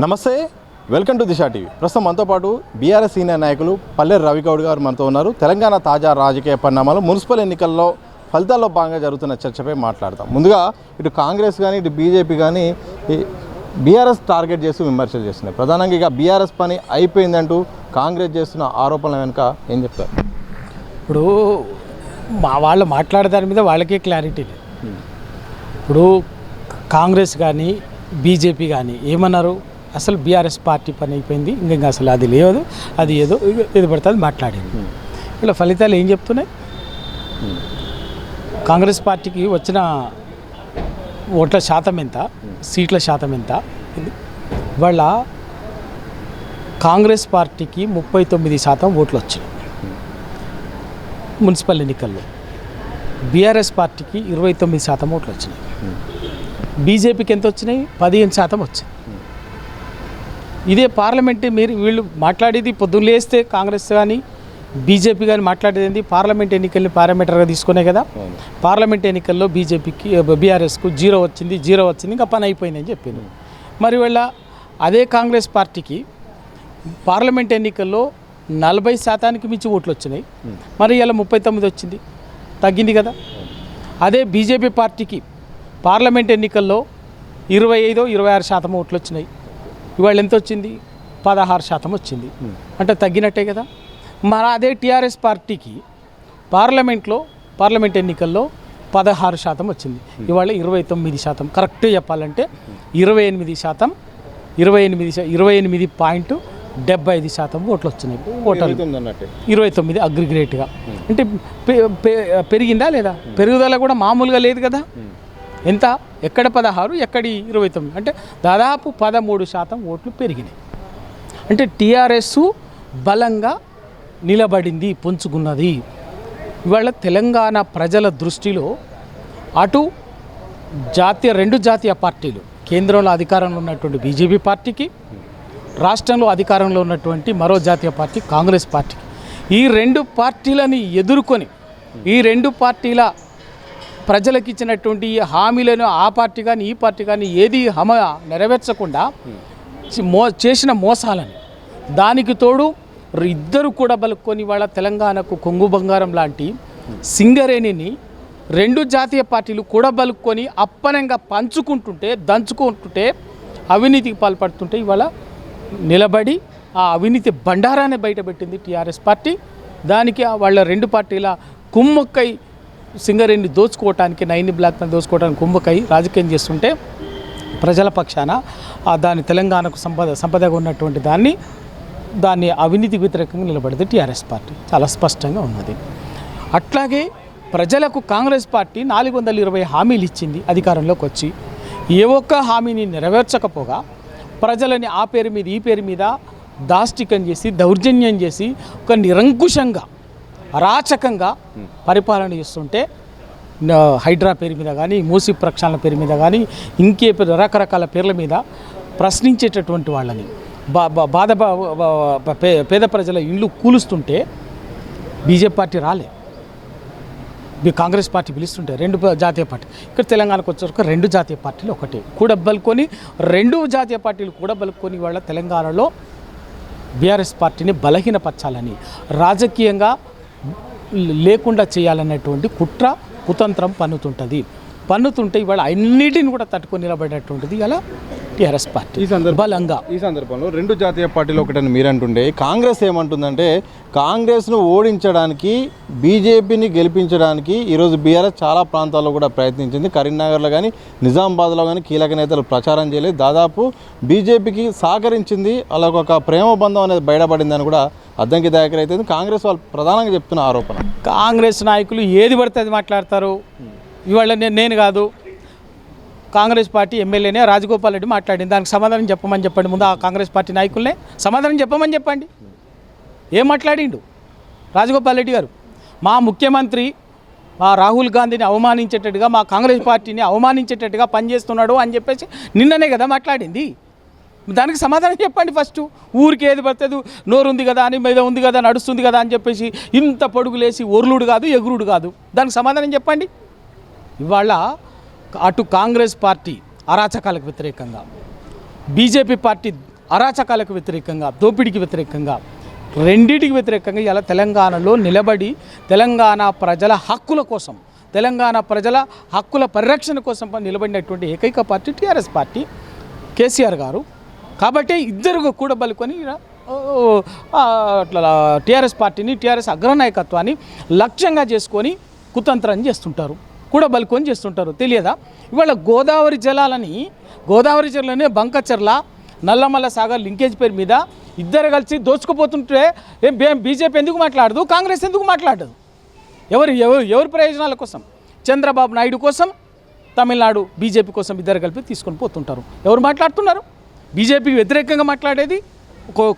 నమస్తే, welcome to Disha TV. ప్రస్తుతం మనతో పాటు బీఆర్ఎస్ సీనియర్ నాయకులు పల్లె రవిగౌడ్ గారు మనతో ఉన్నారు. తెలంగాణ తాజా రాజకీయ పరిణామాలు, మున్సిపల్ ఎన్నికల్లో ఫలితాల్లో భాగంగా జరుగుతున్న చర్చపై మాట్లాడతాం. ముందుగా ఇటు కాంగ్రెస్ కానీ ఇటు బీజేపీ కానీ బీఆర్ఎస్ టార్గెట్ చేస్తూ విమర్శలు చేస్తున్నాయి. ప్రధానంగా ఇక బీఆర్ఎస్ పని అయిపోయిందంటూ కాంగ్రెస్ చేస్తున్న ఆరోపణల వెనుక ఏం చెప్తారు? ఇప్పుడు వాళ్ళు మాట్లాడే దాని మీద వాళ్ళకే క్లారిటీ లేదు. ఇప్పుడు కాంగ్రెస్ కానీ బీజేపీ కానీ ఏమన్నారు, అసలు బీఆర్ఎస్ పార్టీ పని అయిపోయింది, ఇంకా అసలు అది లేదు, అది ఏదో ఏది పడుతుంది మాట్లాడింది. ఇలా ఫలితాలు ఏం చెప్తున్నాయి? కాంగ్రెస్ పార్టీకి వచ్చిన ఓట్ల శాతం ఎంత, సీట్ల శాతం ఎంత? వాళ్ళ కాంగ్రెస్ పార్టీకి 39% ఓట్లు వచ్చినాయి మున్సిపల్ ఎన్నికల్లో. బీఆర్ఎస్ పార్టీకి 29% ఓట్లు వచ్చినాయి. బీజేపీకి ఎంత వచ్చినాయి? 15% వచ్చింది. ఇదే పార్లమెంట్ వీళ్ళు మాట్లాడేది పొద్దున్న లేస్తే కాంగ్రెస్ కానీ బీజేపీ కానీ మాట్లాడేది పార్లమెంట్ ఎన్నికల్ని పారామీటర్గా తీసుకునే కదా. పార్లమెంట్ ఎన్నికల్లో బీజేపీకి బీఆర్ఎస్కు 0 వచ్చింది, ఇంకా పని అయిపోయిందని చెప్పింది. మరి వీళ్ళ అదే కాంగ్రెస్ పార్టీకి పార్లమెంట్ ఎన్నికల్లో 40% మించి ఓట్లు వచ్చినాయి, మరి ఇలా 39 వచ్చింది, తగ్గింది కదా. అదే బీజేపీ పార్టీకి పార్లమెంట్ ఎన్నికల్లో 25-26% ఓట్లు వచ్చినాయి, ఇవాళ ఎంత వచ్చింది? 16% వచ్చింది, అంటే తగ్గినట్టే కదా. మరి అదే టీఆర్ఎస్ పార్టీకి పార్లమెంట్ ఎన్నికల్లో 16% వచ్చింది, ఇవాళ 29%. కరెక్ట్గా చెప్పాలంటే 28.75% ఓట్లు వచ్చినాయి. ఓటర్ 29 అగ్రిగేట్గా. అంటే పెరిగిందా లేదా? పెరుగుదల కూడా మామూలుగా లేదు కదా. ఎంత? ఎక్కడ 16, ఎక్కడి 29, అంటే దాదాపు 13% ఓట్లు పెరిగినాయి. అంటే టీఆర్ఎస్ బలంగా నిలబడింది, పుంజుకున్నది. ఇవాళ తెలంగాణ ప్రజల దృష్టిలో అటు రెండు జాతీయ పార్టీలు, కేంద్రంలో అధికారంలో ఉన్నటువంటి బీజేపీ పార్టీకి, రాష్ట్రంలో అధికారంలో ఉన్నటువంటి మరో జాతీయ పార్టీ కాంగ్రెస్ పార్టీకి, ఈ రెండు పార్టీలని ఎదుర్కొని ఈ రెండు పార్టీల ప్రజలకు ఇచ్చినటువంటి హామీలను ఆ పార్టీ కానీ ఈ పార్టీ కానీ ఏది నెరవేర్చకుండా చేసిన మోసాలని, దానికి తోడు ఇద్దరు కూడా బలుక్కొని వాళ్ళ తెలంగాణకు కొంగు బంగారం లాంటి సింగరేణిని రెండు జాతీయ పార్టీలు కూడా బలుక్కొని అప్పనంగా దంచుకుంటుంటే అవినీతికి పాల్పడుతుంటే ఇవాళ నిలబడి ఆ అవినీతి బండారాన్ని బయటపెట్టింది టీఆర్ఎస్ పార్టీ. దానికి వాళ్ళ రెండు పార్టీల కుమ్మక్కై సింగరేణిని దోచుకోవటానికి, 9 బ్లాక్లను దోచుకోవడానికి కుమ్మక్కై రాజకీయం చేస్తుంటే ప్రజల పక్షాన దాని తెలంగాణకు సంపదగా ఉన్నటువంటి దాన్ని అవినీతికి వ్యతిరేకంగా నిలబడింది టీఆర్ఎస్ పార్టీ. చాలా స్పష్టంగా ఉన్నది. అట్లాగే ప్రజలకు కాంగ్రెస్ పార్టీ 420 హామీలు ఇచ్చింది అధికారంలోకి వచ్చి. ఏ ఒక్క హామీని నెరవేర్చకపోగా ప్రజలని ఆ పేరు మీద ఈ పేరు మీద దాష్టికం చేసి, దౌర్జన్యం చేసి, ఒక నిరంకుశంగా అరాచకంగా పరిపాలన చేస్తుంటే హైడ్రా పేరు మీద కానీ, మూసి ప్రక్షాళన పేరు మీద కానీ, ఇంకే రకరకాల పేర్ల మీద ప్రశ్నించేటటువంటి వాళ్ళని పేద ప్రజల ఇళ్ళు కూలుస్తుంటే బీజేపీ పార్టీ రాలే, కాంగ్రెస్ పార్టీ పిలుస్తుంటే రెండు జాతీయ పార్టీ. ఇక్కడ తెలంగాణకు వచ్చేసరికి రెండు జాతీయ పార్టీలు ఒకటి రెండు జాతీయ పార్టీలు కూడబలుకొని వాళ్ళ తెలంగాణలో బీఆర్ఎస్ పార్టీని బలహీనపరచాలని, రాజకీయంగా లేకుండా చేయాలనేటువంటి కుతంత్రం పన్నుతుంటే ఇవాళ అన్నిటిని కూడా తట్టుకొని నిలబడేటువంటిది ఇలా టీఆర్ఎస్ పార్టీ బలంగా. ఈ సందర్భంలో రెండు జాతీయ పార్టీలు ఒకటని మీరు అంటుండే, కాంగ్రెస్ ఏమంటుందంటే కాంగ్రెస్ను ఓడించడానికి, బీజేపీని గెలిపించడానికి ఈరోజు బీఆర్ఎస్ చాలా ప్రాంతాల్లో కూడా ప్రయత్నించింది. కరీంనగర్లో కానీ నిజామాబాద్లో కానీ కీలక నేతలు ప్రచారం చేయలేదు, దాదాపు బీజేపీకి సహకరించింది, అలా ఒక ప్రేమ బంధం అనేది బయటపడిందని కూడా అద్దంకి దయాకర్ అయితే కాంగ్రెస్ వాళ్ళు ప్రధానంగా చెప్తున్న ఆరోపణ. కాంగ్రెస్ నాయకులు ఏది పడితే అది మాట్లాడతారు. ఇవాళ నేను కాదు, కాంగ్రెస్ పార్టీ ఎమ్మెల్యేనే రాజగోపాల్ రెడ్డి మాట్లాడింది, దానికి సమాధానం చెప్పండి. ముందు ఆ కాంగ్రెస్ పార్టీ నాయకులనే సమాధానం చెప్పండి. ఏం మాట్లాడిండు రాజగోపాల్ రెడ్డి గారు? మా ముఖ్యమంత్రి మా రాహుల్ గాంధీని అవమానించేటట్టుగా, మా కాంగ్రెస్ పార్టీని అవమానించేటట్టుగా పనిచేస్తున్నాడు అని చెప్పేసి నిన్ననే కదా మాట్లాడింది. దానికి సమాధానం చెప్పండి ఫస్ట్. ఊరికి ఏది పడుతుంది, నోరు ఉంది కదా అని, మీద ఉంది కదా, నడుస్తుంది కదా అని చెప్పేసి ఇంత పొడుగులేసి ఒర్లుడు కాదు, ఎగురుడు కాదు, దానికి సమాధానం చెప్పండి. ఇవాళ అటు కాంగ్రెస్ పార్టీ అరాచకాలకు వ్యతిరేకంగా, బీజేపీ పార్టీ అరాచకాలకు వ్యతిరేకంగా, దోపిడీకి వ్యతిరేకంగా, రెండింటికి వ్యతిరేకంగా ఇలా తెలంగాణలో నిలబడి తెలంగాణ ప్రజల హక్కుల కోసం, తెలంగాణ ప్రజల హక్కుల పరిరక్షణ కోసం నిలబడినటువంటి ఏకైక పార్టీ టీఆర్ఎస్ పార్టీ, కేసీఆర్ గారు. కాబట్టి ఇద్దరు కూడబలుకొని అట్లా టీఆర్ఎస్ పార్టీని, టీఆర్ఎస్ అగ్రనాయకత్వాన్ని లక్ష్యంగా చేసుకొని కుతంత్రం చేస్తుంటారు, కూడబలుకొని చేస్తుంటారు. తెలియదా? ఇవాళ గోదావరి జలాలనే బంకచర్ల, నల్లమల్ల సాగర్ లింకేజ్ పేరు మీద ఇద్దరు కలిసి దోచుకుపోతుంటే బీజేపీ ఎందుకు మాట్లాడదు? కాంగ్రెస్ ఎందుకు మాట్లాడదు? ఎవరి ప్రయోజనాల కోసం? చంద్రబాబు నాయుడు కోసం, తమిళనాడు బీజేపీ కోసం ఇద్దరు కలిపి తీసుకొని పోతుంటారు. ఎవరు మాట్లాడుతున్నారు? బీజేపీకి వ్యతిరేకంగా మాట్లాడేది,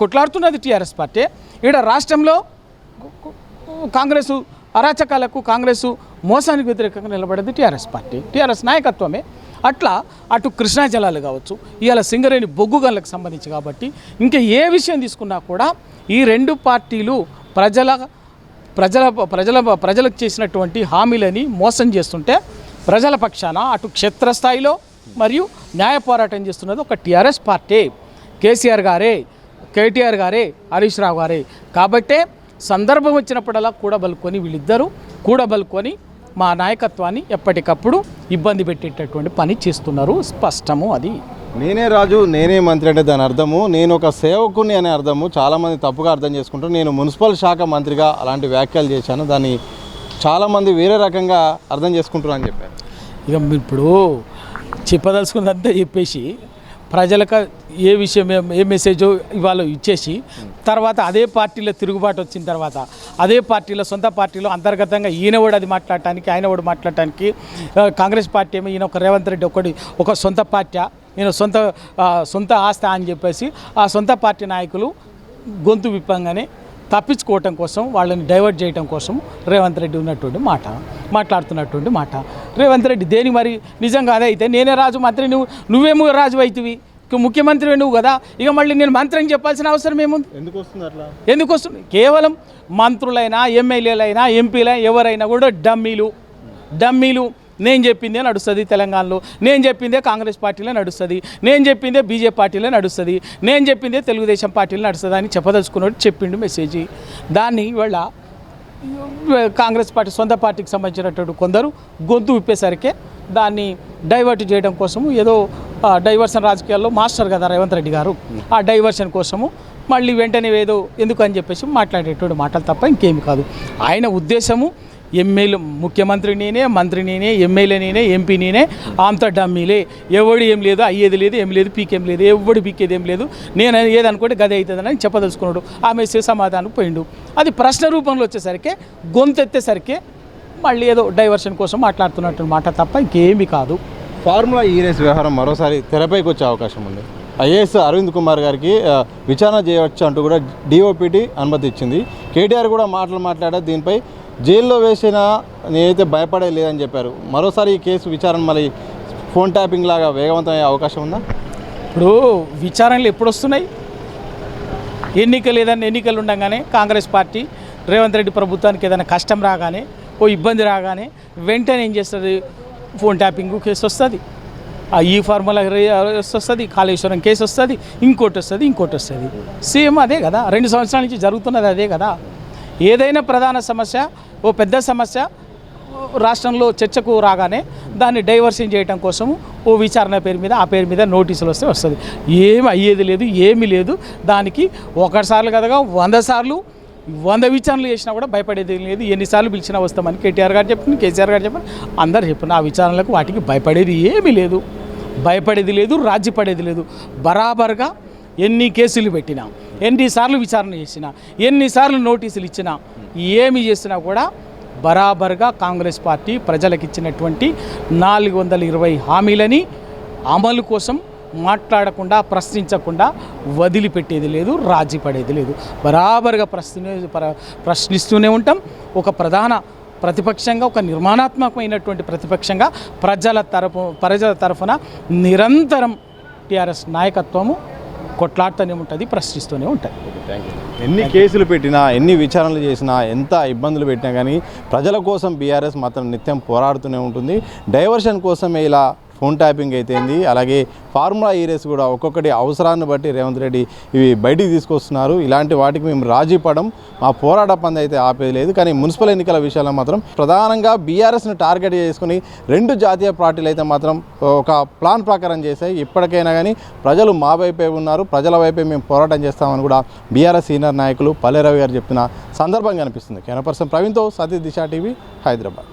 కొట్లాడుతున్నది టీఆర్ఎస్ పార్టీ. ఇక్కడ రాష్ట్రంలో కాంగ్రెస్ అరాచకాలకు, కాంగ్రెస్ మోసానికి వ్యతిరేకంగా నిలబడేది టీఆర్ఎస్ పార్టీ, టీఆర్ఎస్ నాయకత్వమే. అట్లా అటు కృష్ణా జలాలు కావచ్చు, ఇవాళ సింగరేణి బొగ్గు గనులకు సంబంధించి కాబట్టి ఇంకా ఏ విషయం తీసుకున్నా కూడా ఈ రెండు పార్టీలు ప్రజలకు చేసినటువంటి హామీలని మోసం చేస్తుంటే ప్రజల పక్షాన అటు క్షేత్రస్థాయిలో మరియు న్యాయ పోరాటం చేస్తున్నది ఒక టీఆర్ఎస్ పార్టీ, కేసీఆర్ గారే, కేటీఆర్ గారే, హరీష్ రావు గారే. కాబట్టే సందర్భం వచ్చినప్పుడల్లా వీళ్ళిద్దరూ కూడబలుకొని మా నాయకత్వాన్ని ఎప్పటికప్పుడు ఇబ్బంది పెట్టేటటువంటి పని చేస్తున్నారు. స్పష్టము అది. నేనే రాజు నేనే మంత్రి అంటే దాని అర్థము నేను ఒక సేవకుని అనే అర్థము చాలామంది తప్పుగా అర్థం చేసుకుంటారు. నేను మున్సిపల్ శాఖ మంత్రిగా అలాంటి వ్యాఖ్యలు చేశాను, దాన్ని చాలామంది వేరే రకంగా అర్థం చేసుకుంటున్నారు అని చెప్పారు. ఇక ఇప్పుడు చెప్పదలుచుకున్నదంతా చెప్పేసి ప్రజలకు ఏ విషయం, ఏ మెసేజో ఇవాళ ఇచ్చేసి తర్వాత అదే పార్టీలో తిరుగుబాటు వచ్చిన తర్వాత అదే పార్టీలో, సొంత పార్టీలో అంతర్గతంగా ఈయన కూడా అది మాట్లాడటానికి, ఆయన కూడా మాట్లాడటానికి, కాంగ్రెస్ పార్టీ ఏమో ఈయన ఒక రేవంత్ రెడ్డి ఒక సొంత పార్టీ, ఈయన సొంత ఆస్తి అని చెప్పేసి ఆ సొంత పార్టీ నాయకులు గొంతు విప్పంగానే తప్పించుకోవటం కోసం, వాళ్ళని డైవర్ట్ చేయడం కోసం రేవంత్ రెడ్డి మాట్లాడుతున్నటువంటి మాట. రేవంత్ రెడ్డి దేని మరి నిజంగా అదే అయితే నేనే రాజు మంత్రి, నువ్వేమో రాజు అవుతుంది, ముఖ్యమంత్రి నువ్వు కదా, ఇక మళ్ళీ నేను మంత్రి అని చెప్పాల్సిన అవసరం ఏముంది? ఎందుకు వస్తుంది? కేవలం మంత్రులైనా, ఎమ్మెల్యేలైనా, ఎంపీలైనా ఎవరైనా కూడా డమ్మీలు. నేను చెప్పిందే నడుస్తుంది తెలంగాణలో, నేను చెప్పిందే కాంగ్రెస్ పార్టీలో నడుస్తుంది, నేను చెప్పిందే బీజేపీ పార్టీలో నడుస్తుంది, నేను చెప్పిందే తెలుగుదేశం పార్టీలో నడుస్తుంది అని చెప్పదలుచుకున్నాడు, చెప్పిండు మెసేజ్. దాన్ని ఇవాళ కాంగ్రెస్ పార్టీ, సొంత పార్టీకి సంబంధించినటువంటి కొందరు గొంతు విప్పేసరికి దాన్ని డైవర్ట్ చేయడం కోసము, ఏదో డైవర్షన్ రాజకీయాల్లో మాస్టర్ కదా రేవంత్ రెడ్డి గారు, ఆ డైవర్షన్ కోసము మళ్ళీ వెంటనే ఏదో ఎందుకు అని చెప్పేసి మాట్లాడేటువంటి మాటలు తప్ప ఇంకేమి కాదు. ఆయన ఉద్దేశము ఎమ్మెల్యే, ముఖ్యమంత్రి నేనే, మంత్రి నేనే, ఎమ్మెల్యే నేనే, ఎంపీ నేనే, అంత డమ్మీలే, ఎవడు ఏం లేదు, అయ్యేది లేదు, ఏం లేదు, పీకేం లేదు, ఎవడు పీకేది ఏం లేదు, నేను ఏదనుకుంటే గదే అవుతుందని చెప్పదలుచుకున్నాడు. ఆమె సమాధానం పోయిండు. అది ప్రశ్న రూపంలో వచ్చేసరికి, గొంతెత్తేసరికి మళ్ళీ ఏదో డైవర్షన్ కోసం మాట్లాడుతున్నట్టు మాట తప్ప ఇంకేమీ కాదు. ఫార్ములా ఈ రేస్ వ్యవహారం మరోసారి తెరపైకి వచ్చే అవకాశం ఉంది. ఐఏఎస్ అరవింద్ కుమార్ గారికి విచారణ చేయవచ్చు అంటూ కూడా డిఓపిటి అనుమతి ఇచ్చింది. కేటీఆర్ కూడా మాట్లాడారు, దీనిపై జైల్లో వేసినా నేనైతే భయపడే లేదని చెప్పారు. మరోసారి ఈ కేసు విచారణ మళ్ళీ ఫోన్ ట్యాపింగ్ లాగా వేగవంతమయ్యే అవకాశం ఉందా? ఇప్పుడు విచారణలు ఎప్పుడు వస్తున్నాయి? ఎన్నికలు ఉండగానే కాంగ్రెస్ పార్టీ, రేవంత్ రెడ్డి ప్రభుత్వానికి ఏదైనా కష్టం రాగానే, ఓ ఇబ్బంది రాగానే వెంటనే ఏం చేస్తుంది? ఫోన్ ట్యాపింగ్ కేసు వస్తుంది, ఈ ఫార్ములా వస్తుంది, కాళేశ్వరం కేసు వస్తుంది, ఇంకోటి వస్తుంది. సేమ్ అదే కదా, 2 సంవత్సరాల నుంచి జరుగుతున్నది అదే కదా. ఏదైనా ప్రధాన సమస్య, ఓ పెద్ద సమస్య రాష్ట్రంలో చర్చకు రాగానే దాన్ని డైవర్షన్ చేయడం కోసము ఓ విచారణ పేరు మీద, ఆ పేరు మీద నోటీసులు వస్తుంది. ఏమి అయ్యేది లేదు, ఏమీ లేదు. దానికి ఒకసార్లు కదగా 100 సార్లు 100 విచారణలు చేసినా కూడా భయపడేది లేదు. ఎన్నిసార్లు పిలిచినా వస్తామని కేటీఆర్ గారు చెప్పింది, కేసీఆర్ గారు చెప్పండి, అందరు చెప్పిన ఆ విచారణలకు వాటికి భయపడేది ఏమీ లేదు, రాజీ పడేది లేదు. బరాబర్గా ఎన్ని కేసులు పెట్టినా, ఎన్నిసార్లు విచారణ చేసినా, ఎన్నిసార్లు నోటీసులు ఇచ్చినా, ఏమి చేసినా కూడా బరాబర్గా కాంగ్రెస్ పార్టీ ప్రజలకు ఇచ్చినటువంటి 420 హామీలని అమలు కోసం మాట్లాడకుండా, ప్రశ్నించకుండా వదిలిపెట్టేది లేదు, రాజీ పడేది లేదు. బరాబర్గా ప్రశ్నిస్తూనే ఉంటాం. ఒక ప్రధాన ప్రతిపక్షంగా, ఒక నిర్మాణాత్మకమైనటువంటి ప్రతిపక్షంగా ప్రజల తరఫున నిరంతరం టీఆర్ఎస్ నాయకత్వము కొట్లాడుతూనే ఉంటుంది, ప్రశ్నిస్తూనే ఉంటుంది. ఎన్ని కేసులు పెట్టినా, ఎన్ని విచారణలు చేసినా, ఎంత ఇబ్బందులు పెట్టినా కానీ ప్రజల కోసం బీఆర్ఎస్ మాత్రం నిత్యం పోరాడుతూనే ఉంటుంది. డైవర్షన్ కోసమే ఇలా ఫోన్ ట్యాపింగ్ అయితేంది, అలాగే ఫార్ములా ఈ రేస్ కూడా ఒక్కొక్కటి అవసరాన్ని బట్టి రేవంత్ రెడ్డి ఇవి బయటికి తీసుకొస్తున్నారు. ఇలాంటి వాటికి మేము రాజీ పడం, మా పోరాట పంది అయితే ఆపేది లేదు. కానీ మున్సిపల్ ఎన్నికల విషయాల్లో మాత్రం ప్రధానంగా బీఆర్ఎస్ని టార్గెట్ చేసుకుని 2 జాతీయ పార్టీలు అయితే మాత్రం ఒక ప్లాన్ ప్రకారం చేశాయి. ఇప్పటికైనా కానీ ప్రజలు మా వైపే ఉన్నారు, ప్రజల వైపే మేము పోరాటం చేస్తామని కూడా బీఆర్ఎస్ సీనియర్ నాయకులు పల్లె రవి గారు చెప్పిన సందర్భం కనిపిస్తుంది. కెమెరా పర్సన్ ప్రవీణ్తో సతీష్, దిశ టీవీ, హైదరాబాద్.